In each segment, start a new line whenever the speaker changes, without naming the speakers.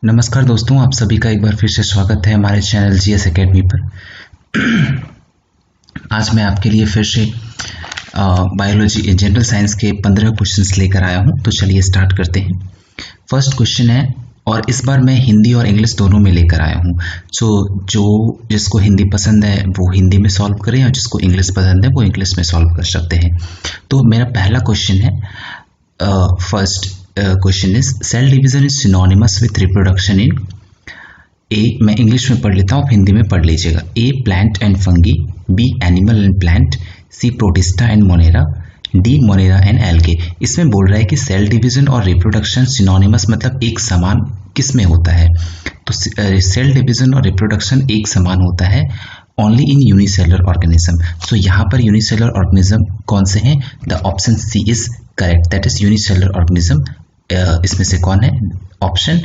नमस्कार दोस्तों, आप सभी का एक बार फिर से स्वागत है हमारे चैनल जीएस एकेडमी पर। आज मैं आपके लिए फिर से बायोलॉजी जनरल साइंस के 15 क्वेश्चंस लेकर आया हूं। तो चलिए स्टार्ट करते हैं। फर्स्ट क्वेश्चन है, और इस बार मैं हिंदी और इंग्लिश दोनों में लेकर आया हूं। जो जिसको हिंदी पसंद है वो हिंदी में सॉल्व करें और जिसको इंग्लिश पसंद है वो इंग्लिश में सॉल्व कर सकते हैं। तो मेरा पहला क्वेश्चन है, first question is cell division is synonymous with reproduction in a. मैं इंग्लिश में पढ़ लेता हूँ, आप हिंदी में पढ़ लीजिएगा। A plant and fungi, B animal and plant, C protista and monera, D monera and algae. इसमें बोल रहा है कि सेल डिवीजन और रिप्रोडक्शन सिनोनिमस मतलब एक समान किस में होता है। तो सेल डिवीजन और रिप्रोडक्शन एक समान होता है ओनली इन यूनिसेलुलर ऑर्गेनिज्म। सो यहाँ पर यूनिसेलुलर ऑर्गेनिज्म कौन से हैं? The option C is correct, that is unicellular organism. इसमें से कौन है ऑप्शन?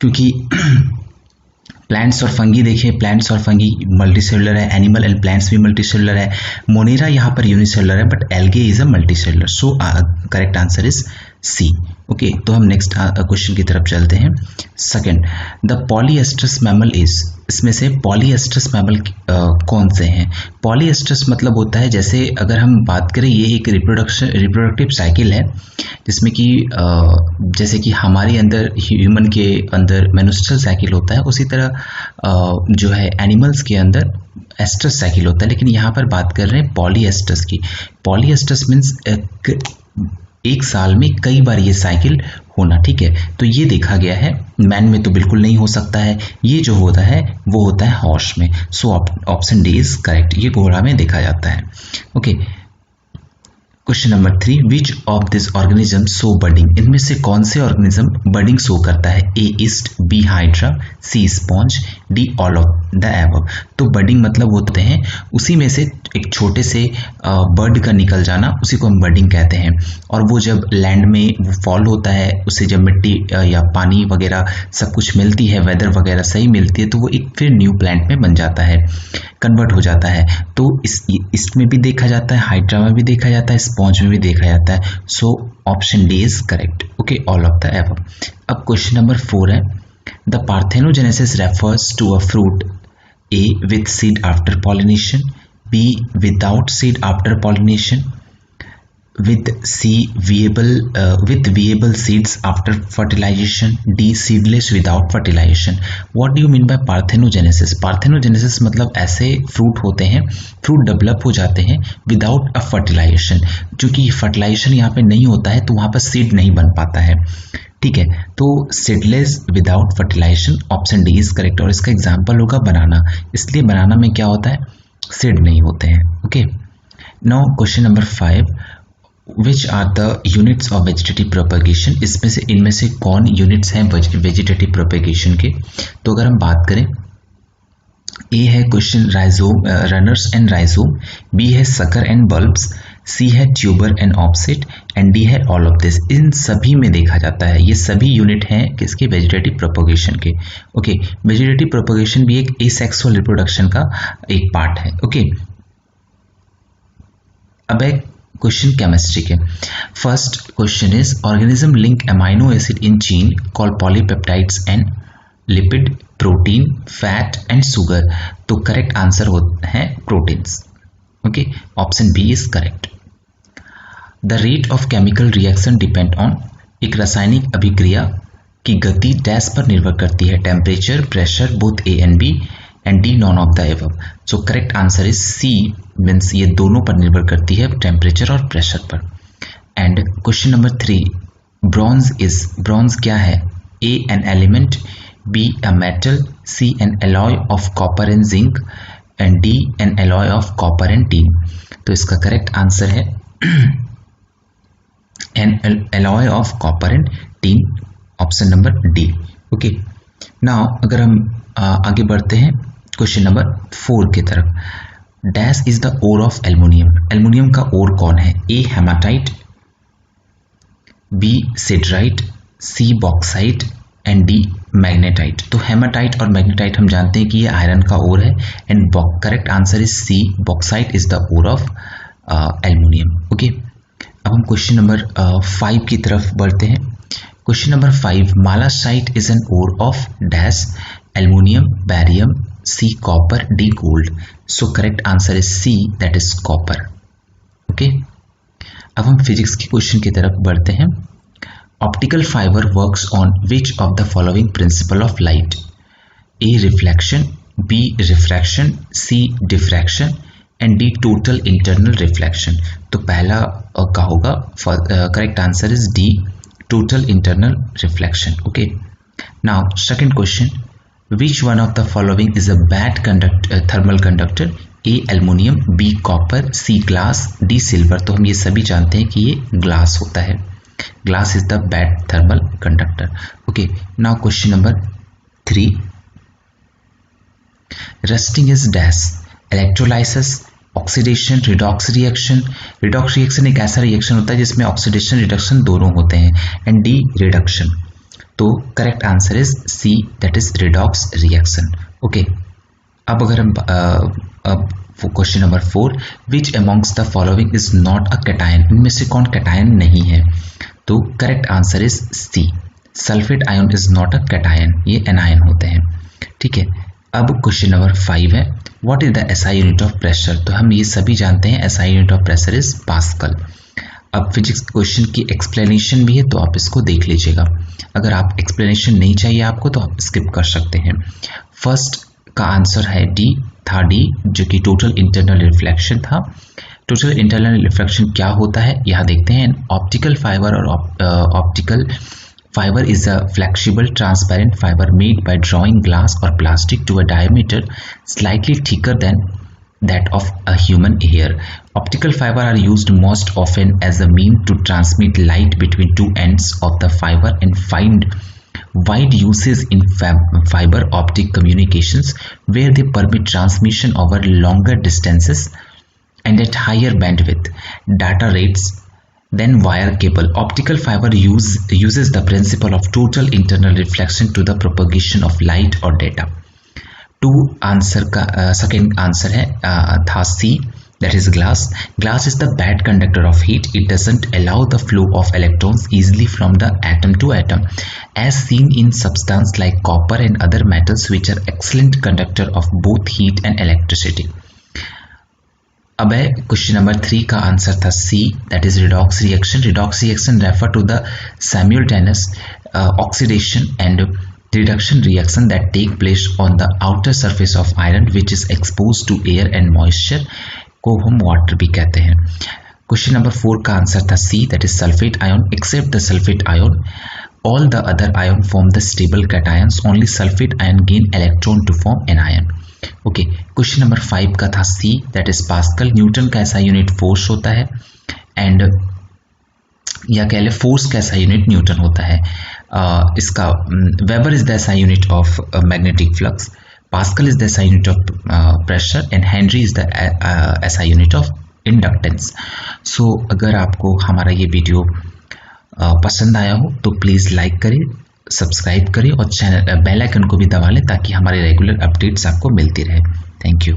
क्योंकि प्लांट्स और फंगी देखिए, प्लांट्स और फंगी मल्टीसेलुलर है, एनिमल एंड प्लांट्स भी मल्टीसेलुलर है। मोनेरा यहाँ पर यूनिसेलुलर है but algae is a multicellular. So correct answer is C. Okay, तो हम नेक्स्ट क्वेश्चन की तरफ चलते हैं। Second, the polyestrous mammal is. इसमें से पॉलीएस्ट्रस मैमल कौन से हैं? पॉलीएस्ट्रस मतलब होता है, जैसे अगर हम बात करें, ये एक रिप्रोडक्टिव साइकिल है जिसमें कि जैसे कि हमारे अंदर ह्यूमन के अंदर मेनस्ट्रुअल साइकिल होता है, उसी तरह जो है एनिमल्स के अंदर एस्ट्रस साइकिल होता है। लेकिन यहाँ पर बात कर रहे हैं पॉलीएस्ट्रस की। पॉलीएस्ट्रस मीन्स एक साल में कई बार ये साइकिल होना, ठीक है। तो ये देखा गया है, मैन में तो बिल्कुल नहीं हो सकता है। ये जो होता है वो होता है हॉर्स में। So option D is correct, ये घोड़ा में देखा जाता है। Okay, question number 3, which of this organism show budding. इनमें से कौन से ऑर्गेनिज्म बडिंग शो करता है? A yeast, B hydra, C sponge, D all of the above. तो बडिंग मतलब होते हैं उसी में से एक छोटे से बर्ड का निकल जाना, उसी को हम बडिंग कहते हैं। और वो जब लैंड में वो फॉल होता है, उससे जब मिट्टी या पानी वगैरह सब कुछ मिलती है, वेदर वगैरह सही मिलती है, तो वो एक फिर न्यू प्लांट में बन जाता है, कन्वर्ट हो जाता है। तो इसमें भी देखा जाता है, हाइड्रा में भी देखा जाता है, स्पॉन्ज में भी देखा जाता है। So option D is correct. Okay, all of the above. अब क्वेश्चन नंबर 4 है, the parthenogenesis refers to a fruit A with seed after pollination, B without seed after pollination, with viable seeds after fertilization, D seedless without fertilization. What do you mean by parthenogenesis? Parthenogenesis मतलब ऐसे fruit होते हैं, fruit develop हो जाते हैं without a fertilisation. जो कि fertilisation यहाँ पे नहीं होता है तो वहाँ पर सीड नहीं बन पाता है, ठीक है। तो seedless without fertilisation, option D is correct. और इसका एग्जाम्पल होगा बनाना, इसलिए बनाना में क्या होता है, सीड नहीं होते हैं। Okay, now question number 5, which are the units of vegetative propagation. इसमें से इनमें से कौन यूनिट्स हैं वेजिटेटिव प्रोपेगेशन के? तो अगर हम बात करें, ए है question rhizome, runners and rhizome, B है सकर एंड बल्ब्स, सी है tuber and offset, and D है ऑल ऑफ दिस। इन सभी में देखा जाता है, ये सभी यूनिट हैं किसके? वेजिटेटिव प्रोपेगेशन के। ओके, वेजिटेटिव प्रोपेगेशन भी एक एसेक्सुअल रिप्रोडक्शन का एक पार्ट है। ओके, अब एक क्वेश्चन केमिस्ट्री के। First question is, organism link amino acid in chain call polypeptides and lipid, protein, fat and sugar. तो करेक्ट आंसर है proteins. Okay, option B is correct. The rate of chemical reaction depend on. एक रासायनिक अभिक्रिया की गति dash पर निर्भर करती है? Temperature, pressure, both A and B, and D none of the above. So correct answer is C, means ये दोनों पर निर्भर करती है, टेम्परेचर और प्रेशर पर। And question number 3, bronze is. Bronze क्या है? A an element, B a metal, C an alloy of copper and zinc, and D an alloy of copper and tin. तो इसका करेक्ट आंसर है an alloy of copper and tin, option number D. Okay, now अगर हम आगे बढ़ते हैं question number 4 की तरफ। Dash is the ore of aluminium. Aluminium का ओर कौन है? A hematite, B siderite, C bauxite, and D magnetite. तो हेमाटाइट और मैग्नेटाइट हम जानते हैं कि ये आयरन का ओर है, and correct answer is C, bauxite is the ore of aluminium. Okay, अब हम क्वेश्चन नंबर 5 की तरफ बढ़ते हैं। Question number 5, malachite is an ore of dash, aluminum, barium, C copper, D gold. So correct answer is C, that is copper. Okay, अब हम physics के question की तरफ बढ़ते हैं. Optical fibre works on which of the following principle of light? A reflection, B refraction, C diffraction and D total internal reflection. तो पहला का होगा, correct answer is D, total internal reflection. Okay, now second question, which one of the following is a bad thermal conductor? A aluminium, B copper, C glass, D silver. तो हम ये सभी जानते हैं कि ये ग्लास होता है. Glass is the bad thermal conductor. Okay, now question number 3, rusting is dash, electrolysis, oxidation, redox reaction. Redox reaction एक ऐसा रिएक्शन होता है जिसमें ऑक्सीडेशन रिडक्शन दोनों होते हैं. And D reduction. तो correct answer is C, that is redox reaction. Okay, अब अगर हम question number 4, which amongst the following is not a cation? इनमें से कौन कैटायन नहीं है? तो correct answer is C, sulphate ion is not a cation, ये एनायन होते हैं. ठीक है, अब क्वेश्चन नंबर 5 है, what is the SI unit of pressure? तो हम ये सभी जानते हैं SI unit of pressure is pascal. अब फिजिक्स क्वेश्चन की एक्सप्लेनेशन भी है तो आप इसको देख लीजिएगा. अगर आप एक्सप्लेनेशन नहीं चाहिए आपको तो आप स्किप कर सकते हैं. फर्स्ट का आंसर है डी, था डी, जो कि टोटल इंटरनल रिफ्लेक्शन था. टोटल इंटरनल रिफ्लेक्शन क्या होता है यहाँ देखते हैं. ऑप्टिकल फाइबर और optical fibre is a flexible transparent fibre made by drawing glass और plastic to a diameter slightly thicker than that of a human hair. Optical fiber are used most often as a mean to transmit light between two ends of the fiber and find wide uses in fiber optic communications where they permit transmission over longer distances and at higher bandwidth data rates than wire cable. Optical fiber uses the principle of total internal reflection to the propagation of light or data. Two answer का second answer है था C, that is glass. Glass is the bad conductor of heat. It doesn't allow the flow of electrons easily from the atom to atom as seen in substance like copper and other metals which are excellent conductor of both heat and electricity. अब है question number 3 का answer था C, that is redox reaction. Redox reaction refer to the simultaneous oxidation and reduction reaction that take place on the outer surface of iron which is exposed to air and moisture को हम water भी कहते हैं. Question number 4 का answer था C, that is sulphate ion. Except the sulphate ion all the other ion form the stable cations. Only sulfate ion gain electron to form anion. Okay, question number 5 का था C, that is pascal. Newton का ऐसा unit force होता है and या कह ले force का ऐसा यूनिट न्यूटन होता है. इसका weber is the SI unit of magnetic flux. Pascal is the SI unit of pressure and henry is the SI unit of inductance. So अगर आपको हमारा ये वीडियो पसंद आया हो तो प्लीज़ लाइक करें, सब्सक्राइब करें और चैनल बेल आइकन को भी दबा लें ताकि हमारे रेगुलर अपडेट्स आपको मिलती रहे. Thank you.